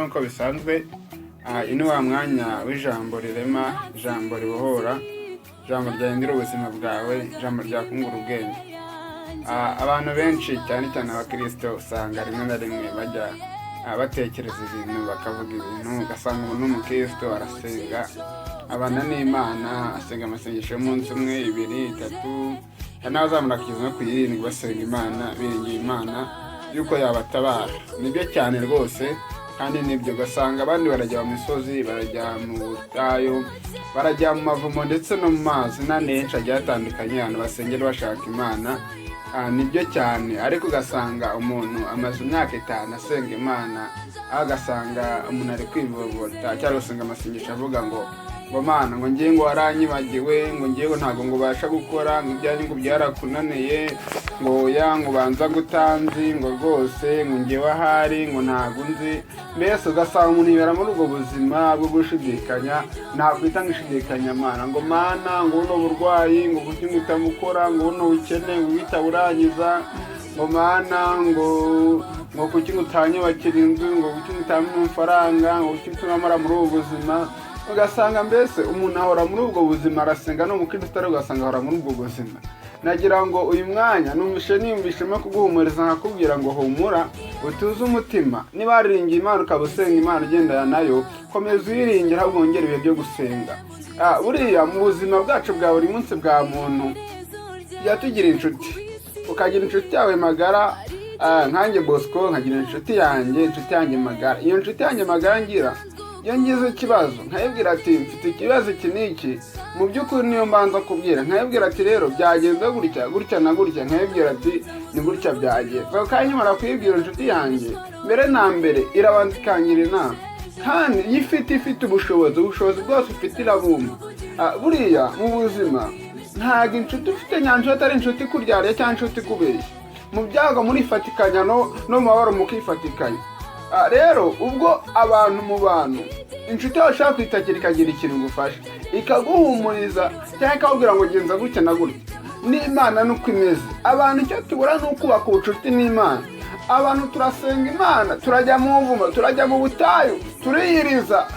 nk'uko bisanzwe ini wa mwanya w'ijambo rirema, ijambo ribohora, ijambo ryahindura ubuzima bwawe, ijambo ryakungura ubwenge. Abantu benshi cyane cyane abakristo usanga rimwe na rimwe bajya batekereza ibintu bakavuga ibintu, ugasanga umuntu w'umukristo arasenga abana n'Imana, asenga amasengesho y'umunsi umwe, 2, 3, n'abazamura kugeza no ku 7 basenga Imana, biringiye Imana yuko yabatabara. Nibyo cyane rwose, kandi nibyo ugasanga abandi barajya mu misozi, barajya mu butayu, barajya mu mavumo ndetse no mu mazi n'ahenshi agiye atandukanye ahantu basengera bashaka Imana. Nibyo cyane, ariko ugasanga umuntu amaze imyaka 5 asenga Imana, agasanga umuntu ari kwivovota cyangwa gusenga amasengesho avuga ngo Mana ngo ngiye ngo waranyibagiwe, ngo ngiye ngo ntago ngo basha gukora, ngo ibyanyu ngo byarakunaniye, ngo ya ngo banza gutanzi, ngo rwose ngo ngiye wahari, ngo ntago nzi. Mbese ugasanga umuntu yibera muri ubwo buzima bwo gushidikanya, nakwita ngishidikanya Mana, ngo Mana ngo uno burwayi ngo kuki mutamukora, ngo uno ukene ngo witaburangiza, ngo Mana ngo kuki ngutanyubakira inzu, ngo kuki ngutamye amafaranga, ngo kuki tunamara muri ubu buzima. Ugasanga mbese umuntu ahora muri ubwo buzima, arasenga no mukristo ari ugasanga ahora muri ubwo buzima. Nagira ngo uyu mwanya nimvishemo kuguhumuriza, nkakubwira ngo humura, utuze umutima. Niba wariringiye Imana ukabusenga Imana ugendana nayo, komeza uyiringire ahubwo wongere ibihe byo gusenga. Buriya mu buzima bwacu bwa buri munsi bwa muntu yatugira inshuti, ukagira inshuti yawe magara. Nkanjye Bosco nkagira inshuti yanjye magara. Iyo inshuti yanjye magara ngira, iyo ngize ikibazo nkayibwira ati mfite ikibazo iki n'iki, mu by'ukuri niyo mbanza kubwira, nkayibwira ati rero byagenze gutya na gutya, nkayibwira ati ni gutya byagenze. Kandi nyuma kuyibwira inshuti yanjye, mbere na mbere irabanza ikangira inama, kandi iyo ifite ubushobozi bwose ufite irabumva. Buriya mu buzima ntabwo inshuti ufite nyanshuti atari inshuti kuryariye cyangwa inshuti kubeshya. Mu byago murifatikanya no mu mabaro mukifatikanya. Rero ubwo abantu mu bantu inshuti yawe ishaka kwitakira ikagira ikintu gufasha, ikaguhumuriza cyangwa ikakubwira ngo genza gutya na gutya, n'Imana nuko imeze. Abantu icyo tubura ni ukubaka ubucuti n'Imana. Abantu turasenga Imana, turajya mu mvumo, turajya mu butayu, turiyiriza,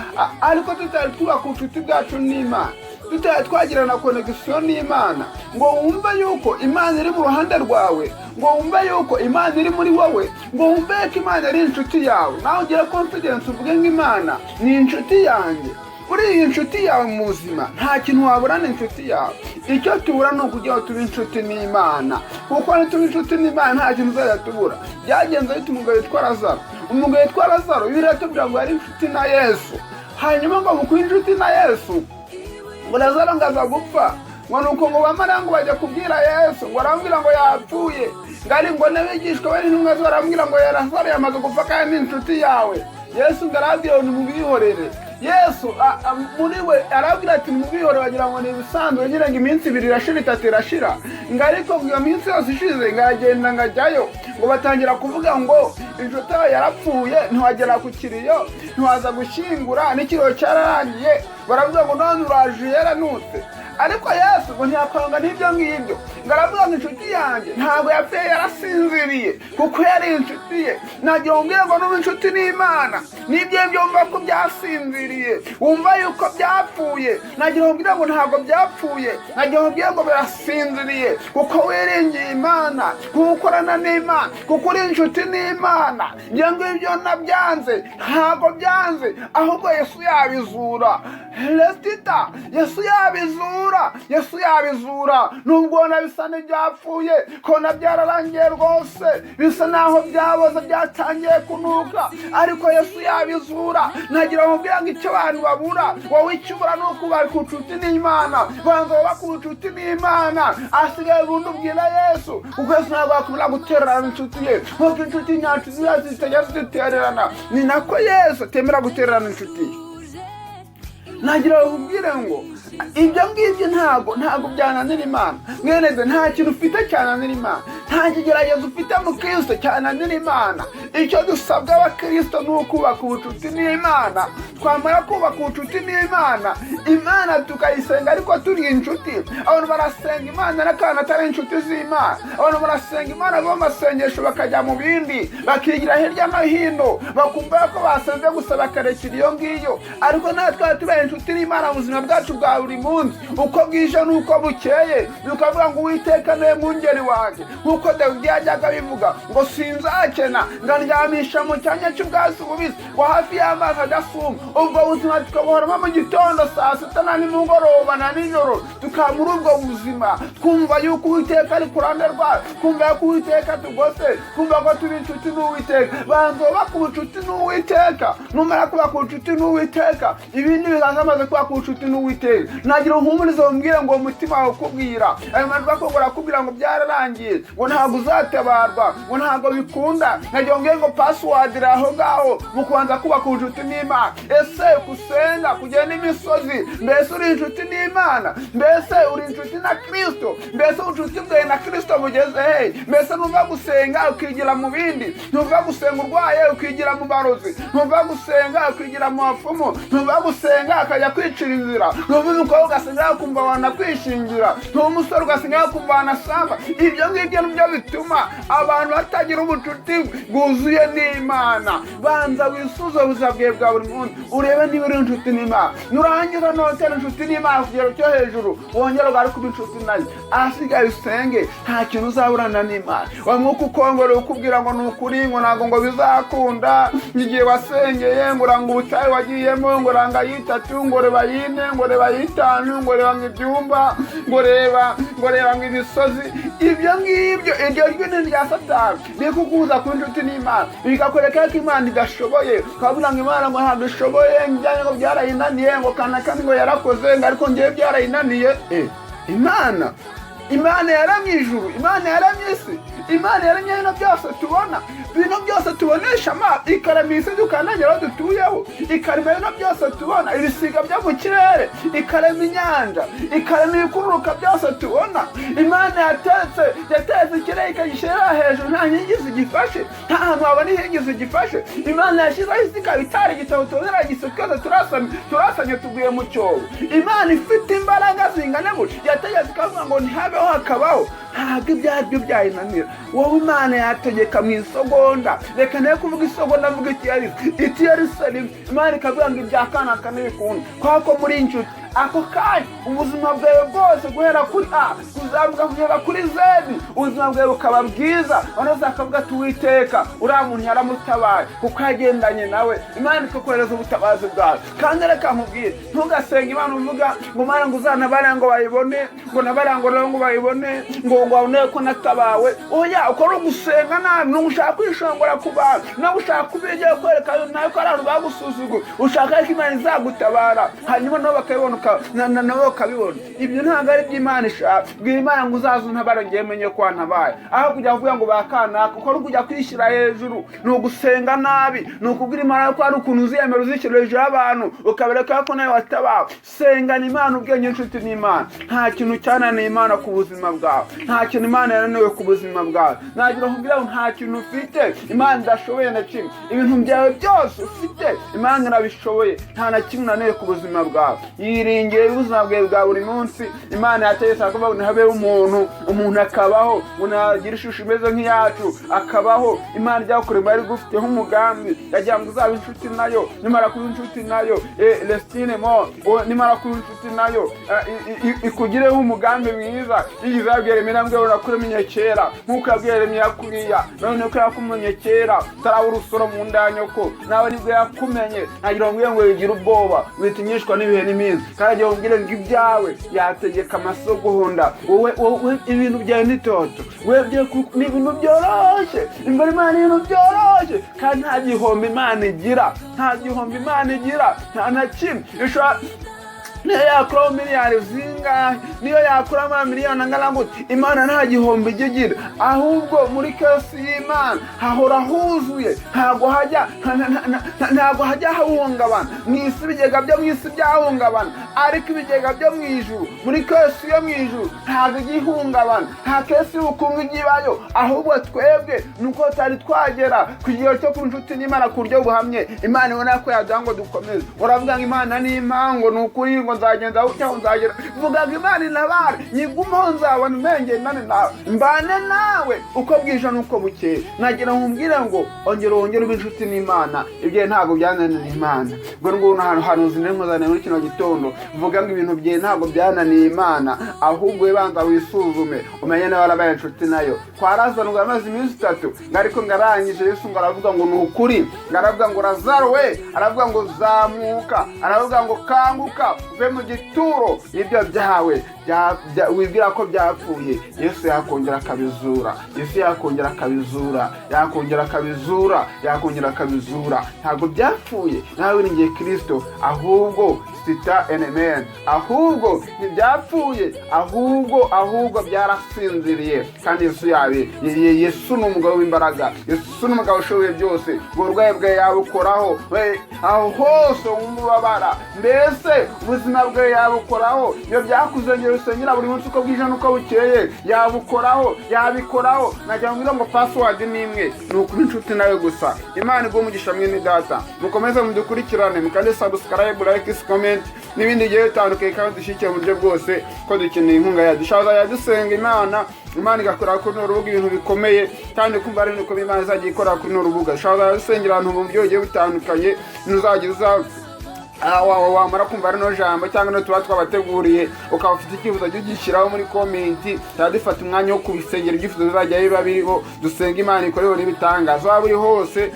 ariko tutari twubaka ubucuti bwacu n'Imana, tutari twagirana connection n'Imana, ngo wumve yuko Imana iri mu ruhande rwawe, ngo wumve yuko Imana iri muri wowe, ngo wumve ko Imana ari inshuti yawe. Nawe ugira confidence uvuge ngo Imana ni inshuti yanjye. Uri inshuti yawe mu buzima, nta kintu waburana inshuti yawe. Icyo tubura ni ukugira ngo tube inshuti n'Imana, kuko nituba inshuti n'Imana nta kintu uzajya tubura. Byagenze bite umugabo witwa Lazaro? Umugabo witwa Lazaro Bibiliya itubwira ngo yari inshuti na Yesu, hanyuma ngo kuba inshuti na Yesu, ngo Lazaro ngaza gupfa, ngo nuko ngo bamara ngo bajya kubwira Yesu, ngo arambwira ngo yapfuye, ngari ngo n'abigishwa bari n'umwe barambwira ngo Lazaro yamaze gupfa kandi inshuti yawe. Yesu ngarabwira ngo mubihorere. Yesu muri we arabwira ati mubihore, bagira ngo ni ibisanzwe, ngira ngo iminsi 2 irashira 3 irashira, ngariko iyo minsi yose ishize ngagenda ngajyayo, ngo batangira kuvuga ngo inshuti yawe yarapfuye, ntiwagera ku kiriyo, ntiwaza gushyingura, n'ikiriyo cyararangiye, baravuga ngo none uraje yaranutse. Ariko Yesu ngo ntiyakwanga n'ibyo ngibyo, ngaravuga ngo inshuti yanjye ntabwo yapfuye, yarasinziriye, kuko yari inshuti ye. Nagira ngo mbwire ngo n'ubu inshuti n'Imana, n'ibyo byumva ko byasinziriye, wumva yuko byapfuye. Nagira ngo mbwire ngo ntabwo byapfuye, nagira ngo mbwire ngo birasinziriye, kuko wiringiye Imana, kuko ukorana n'Imana, kuko uri inshuti n'Imana. Ngira ngo ibyo nabyanze ntabwo byanze, ahubwo Yesu yabizura. Resita Yesu yabizura, nubwo bisa n'ibyapfuye, ko byararangiye rwose, bisa naho byaboze byatangiye kunuka, ariko Yesu yabizura. Nagira ngo mbwira ngo icyo abantu babura, wowe icyo ubura ni uko bari ku nshuti n'Imana. Banza baba ku nshuti n'Imana, asigaye burundu bwira Yesu, kuko Yesu ntabwo yakomeza gutererana inshuti ye, nk'uko inshuti nyacu zitajya zitererana, ni nako Yesu atemera gutererana inshuti ye. Nagira ngo ubwire ngo ibyo ngibyo ntabwo byananira Imana. Mweneze nta kintu ufite cyananira Imana. nta kigeragezo ufite mu Kristo cyananira Imana. Icyo dusabwa abakristo ni ukubaka ubucuti n'Imana. Twamara kubaka ubucuti n'Imana, Imana tukayisenga ariko turi inshuti. Abantu barasenga Imana n'akana atari inshuti z'Imana. Abantu barasenga Imana bo masengesho bakajya mu bindi, bakigira hirya no hino, bakumva ko basenze gusa bakarekera iyo ngiyo. Ariko natwe tubaye inshuti n'Imana mu buzima bwacu bwa buri munsi, uko bwije n'uko bukeye, tukavuga ngo Uwiteka niwe mwungeri wanjye, nk'uko Dawidi yajyaga bivuga ngo sinzakena, ngandyamisha mu cyanya cy'ubwatsi bubisi, ngo hafi y'amazi adasuma. Ubwo buzima tukabuhoramo mu gitondo, saa sita na nimugoroba na nijoro, tukaba muri ubwo buzima twumva yuko Uwiteka ari ku ruhande rwacu, twumva yuko Uwiteka tugose, twumva ko turi inshuti n'Uwiteka. Banza wubaka ubucuti n'Uwiteka, numara kubaka ubucuti n'Uwiteka, ibindi bizaza amaze kubaka ubucuti n'Uwiteka. Nagira uhumurize umbwire ngo umutima wawe ukubwira ayo majwi akongera akubwira ngo byararangiye, ngo ntabwo uzatabarwa, ngo ntabwo bikunda. Nagira ngo password iri aho ngaho mu kubanza kubaka ubucuti n'Imana. Ese gusenga kugenda imisozi, mbese uri inshuti n'Imana? Mbese uri inshuti na Kristo? Mbese ubucuti bwawe na Kristo bugeze he? Mbese ntuva gusenga ukigira mu bindi, ntuva gusenga urwaye ukigira mu barozi, ntuva gusenga ukigira mu bapfumu, ntuva gusenga akajya kwicira inzira, ntuva umukobwa ugasenga ukumva wanakwishingira, ntuva umusore ugasenga ukumva wanasamba. Ibyo ngibyo nibyo bituma abantu batagira ubucuti bwuzuye n'Imana. Banza wisuzume ubuzima bwawe bwa buri munsi, urebe niba uri inshuti n'Imana. Nurangiza notera inshuti n'Imana ku kigero cyo hejuru, wongera ugaruka kuba inshuti nayo. Ahasigaye usenge, nta kintu uzaburana n'Imana. Wa mwuka ukongora ukubwira ngo ni ukuri, ngo ntabwo ngo bizakunda, igihe wasengeye ngo uranga ubutayu wagiyemo, ngo uranga yitatu, ngo reba yine, ngo reba yitanu, ngo reba ibyumba, ngo reba imisozi. Ibyo ngibyo iryo ry'ini rya Satani riri kukubuza kuba inshuti n'Imana, bikakwereka ko Imana idashoboye. Ukavuga ngo Imana ngo ntabwo ishoboye, njyanye ngo byarayinaniye, ngo kanakandi ngo yarakoze, ngo ariko ngewe byarayinaniye. Imana yaramye ijuru, Imana yaramye isi, Imana yaramye ibintu byose tubona, ibintu byose tubonesha amaso, ikarema isi dukandagira aho dutuyeho, ikarema ibintu byose tubona, ibisiga byo mu kirere, ikarema inyanja, ikarema ibikururuka byose tubona. Imana yatetse ikirere ikagishyira hejuru, nta nkingi zigifashe, nta hantu wabona inkingi zigifashe. Imana yashyizeho isi ikaba itari igitabo tuzira gisukeze, turasanye tuguye mu cyobo. Imana ifite imbaraga zingana gutya yategetse ikavuga ngo ntihabeho hakabaho, ntabwo ibyo ari byo byayinanira. Wowe Imana yategeka mu isogonda, reka nayo kuvuga isogonda mvuga Yerusalemu. Imana ikavuga ngo ibya Kanaka ntibikunda, kuko muri inshuti. Ako kanya ubuzima bwawe bwose guhera kuri A kuzamuka kugera kuri Z, ubuzima bwawe bukaba bwiza. Banoza akavuga ati Uwiteka uriya muntu yaramutabaye kuko yagendanye nawe. Imana ikakohereza ubutabazi bwawe. Kandi reka nkubwire, ntugasenga Imana uvuga ngo Mana ngo uzanabare ngo bayibone, ngo nabare ngo bayibone, ngo babone ko natabawe. Oya, uko ari gusenga nabi, nugushaka kwishongora ku bantu, nugushaka kubijya kwereka nayo ko ari bagusuzugura, ushaka ko Imana izagutabara, hanyuma nabo bakabibona nabo bakabibona. Ibyo ntabwo ari by'Imana ishaka. Bwira Imana ngo uzazuntabara ngiye menye ko wantabaye, aho kujya kuvuga ngo bakanaka. Uko ari kujya kwishyira hejuru, ni ugusenga nabi, ni ukubwira Imana ko hari ukuntu uziyemera uzishyira hejuru y'abantu, ukabereka ko nawe watabawe. Sengana Imana ubwenge inshuti n'Imana. Nta kintu cyananiye Imana ku buzima bwawe, nta kintu Imana yananiwe ku buzima bwawe. Nagira nkubwira ngo nta kintu ufite Imana idashoboye na kimwe. Ibintu byawe byose ufite Imana irabishoboye, nta na kimwe unaniwe ku buzima bwawe. Yiringiye ubuzima bwawe bwa buri munsi. Imana yategetse kuvuga ngo habe umuntu akabaho, ngo nagira ishusho imeze nk'iyacu akabaho. Imana ijyakurema ari gufiteho umugambi, yagira ngo uzabe inshuti nayo. Nimara kuba inshuti nayo, Lestine mo nimara kuba inshuti nayo, ikugireho umugambi mwiza. Izabwira Yeremiya urakuremye kera, nkuko yabwiye Yeremiya kuriya, none ko yakumenye kera taraba urusoro mu ndanyoko, nawe nibwo yakumenye. Nagira ngo yigire ubwoba, witinyishwa n'ibihe n'imizi. Kandi yongere ngo ibyawe yategeka amasogonda. Wowe ibintu byawe nitoto, webye ni ibintu byoroshye imbere Imana, ibintu byoroshye kandi nta gihombo Imana igira, nta na kimwe. niyo yakuraho miliyari zingahe, niyo yakuramo miliyoni angana gute, Imana nta gihombo ijya igira, ahubwo muri kesi y'Imana hahora huzuye, ntabwo hajya hahungabana. Mu isi ibigega byo mu isi byahungabana, ariko ibigega byo mu ijuru, muri kesi yo mu ijuru ntabwo igihungabana, nta kesi y'ubukungu igibayo, ahubwo twebwe nuko tutari twagera ku gihe cyo ku nshuti n'Imana ku buryo buhamye. Imana ibona ko yaduha ngo dukomeze. Uravuga ngo Imana ni impango, ni ukuri ngo nzagenda aho nzagera. Vuga ngo Imana intabare, nyigumaho nzabona umengendane nawe, mbane nawe uko bwije n'uko bukeye. Nagira nkubwire ngo ongera ube inshuti n'Imana. Ibyo ntabwo byananiye Imana. Ngo hanuzi n'inkozane muri kino gitondo vuga ngo ibintu bye ntabwo byananiye Imana, ahubwo wibanza wisuzume umenye nawe warabaye inshuti nayo. Kwa Lazaro ngo amaze iminsi 3 ariko ngarangije Yesu ngo aravuga ngo ni ukuri, ngaravuga ngo Lazaro we, aravuga ngo zamuka, aravuga ngo kanguka uve mu gituro, ibyo byawe wibwira ko byapfuye Yesu yakongera akabizura, Yesu yakongera akabizura, yakongera akabizura. Ntabwo byapfuye, nawe wiringiye Kristo, ahubwo sita enemen, ahubwo ntibyapfuye, ahubwo byarasinziriye. Kandi Yesu ni umugabo w'imbaraga, Yesu ni umugabo ushoboye byose. Uburwayi bwe yabukoraho, aho hose umubabara, mbese ubuzima bwe yabukoraho. Iyo byakuzengera usengera buri munsi uko bwije n'uko bukeye, yabikoraho. Najya mbwira ngo password ni imwe, ni ukuba inshuti nawe gusa. Imana iguhe umugisha mwene data, mukomeze mudukurikirane, mukande subscribe, like, comment n'ibindi bigiye bitandukanye, kandi dushyigikire mu buryo bwose ko dukeneye inkunga yacu. Dushaka dusenga Imana igakora kuri rubuga ibintu bikomeye, kandi kumva ari nuko Imana izajya ikora kuri rubuga. Dushaka dusengera abantu mu buryo bugiye bitandukanye, nuzagiza wamara kumva rino jambo cyangwa no tuba twabateguriye ukaba ufite ikibazo cy'ugishyiraho muri comment, dufata umwanya wo kubisengera ibyifuzo bizajya biba biriho. Dusenga Imana ikoreho n'ibitangaza, waba uri hose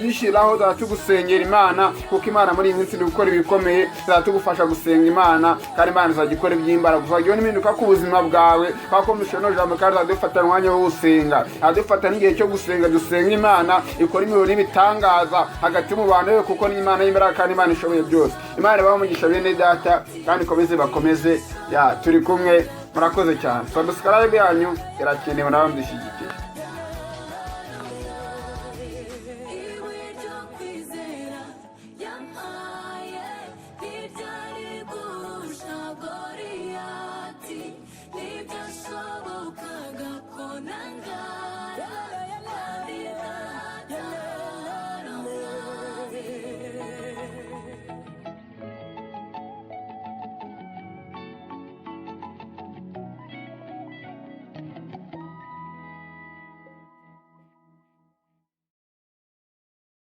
gishyiraho zatugusengera Imana, kuko Imana muri iyi minsi iri gukora ibikomeye, zatugufasha gusenga Imana, kandi Imana izajya ikora iby'imbaraga, uzajya n'impinduka ku buzima bwawe. Twakomeje no jambo kandi zadufata umwanya wo gusenga, adufata n'igihe cyo gusenga. Dusenga Imana ikora imirimo n'ibitangaza hagati mu bantu, kuko ni Imana y'imbaraga kandi Imana ishoboye byose. Imana bamugisha bene data, kandi bakomeze turi kumwe. Murakoze cyane. Subscribe yanyu irakenewe, nawe mudushyigikire.